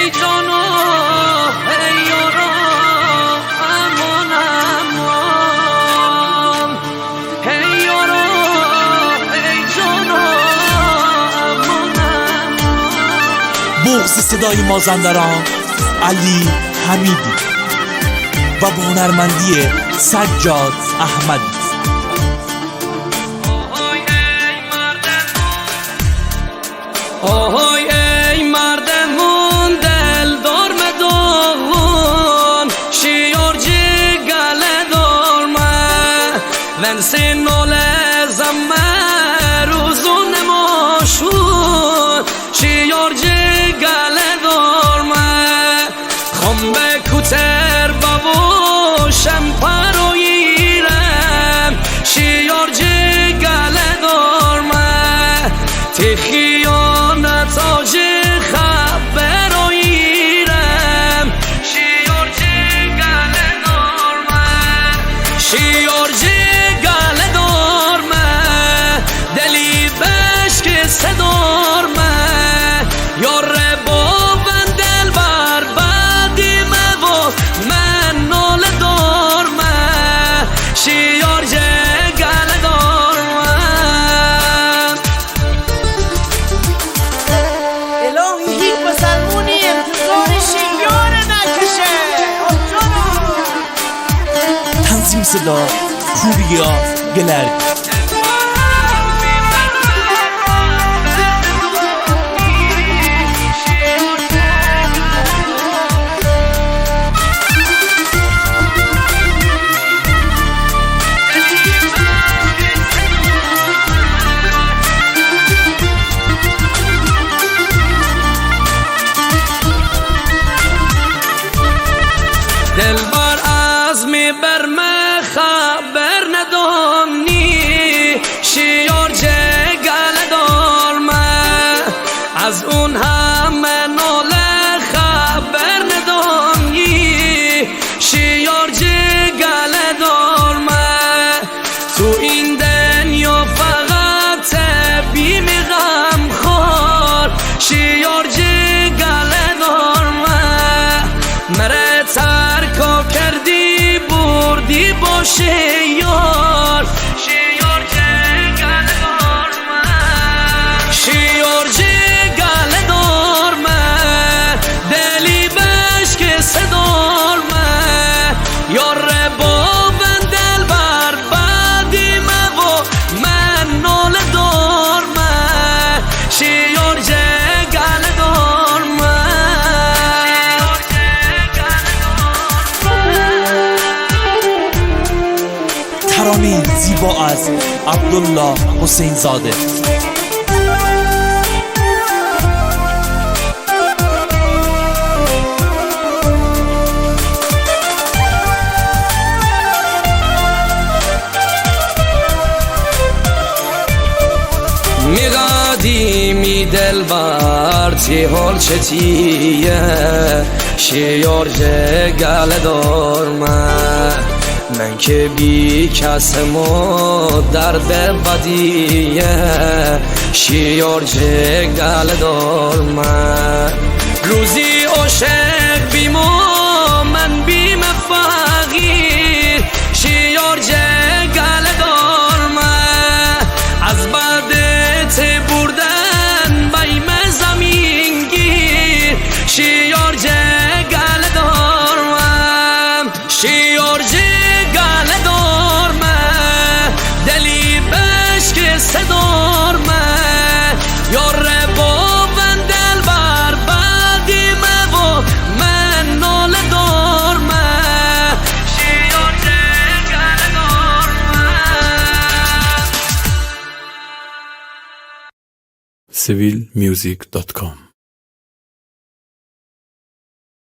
ای جانا ای یارا امان امان، ای یارا ای جانا امان امان. بغض صدای مازندران علی حمیدی و با هنرمندی سجاد احمدی. آهای ای مردمون دل دار مدون شیار جگل دار من ون سنال زمه روزون ماشون شیار جگل دار من خم به کتر بابوشم پرویرم شیار جگل دار من تخی تاج خبر آیرم شیار جگل دار من شیار جگل دار من دلی بشک صدار من یار با دل بر بدی و من نال دار من شیار جگل دار من. الهی بسلمونی انتظار شیار نکشه. تنظیم صدا پوریا گلرگ. دلبر از می بر من خبر ندانی شیار جگل دار من از اون همه ناله خبر ندانی شیار جگل دار من تو این دنیا فقط بیم غم خور شیار جگل دار من مره ترکا کردی بردی باشه یار شیار جگل دار من شیار جگل دار من دلی بشک صدار من یار با دل بر بدی و من نال دار من شیار جگل دار من. ترانه زیبا از عبدالله حسین زاده. میقدیمی دلبر چی حال چتیه شیار جگل دار من که بی کسم و درد بدیه شیار جگل دار من روزی عاشق بیم و من بیم فقیر شیار جگل دار من از بعد بردن بیم زمین گیر شیار جگل دار من شیار جگل دار من دلی بشک صدار من یار با دل بر بدی و من نال دار من شیار جگل دار من. civilmusic.com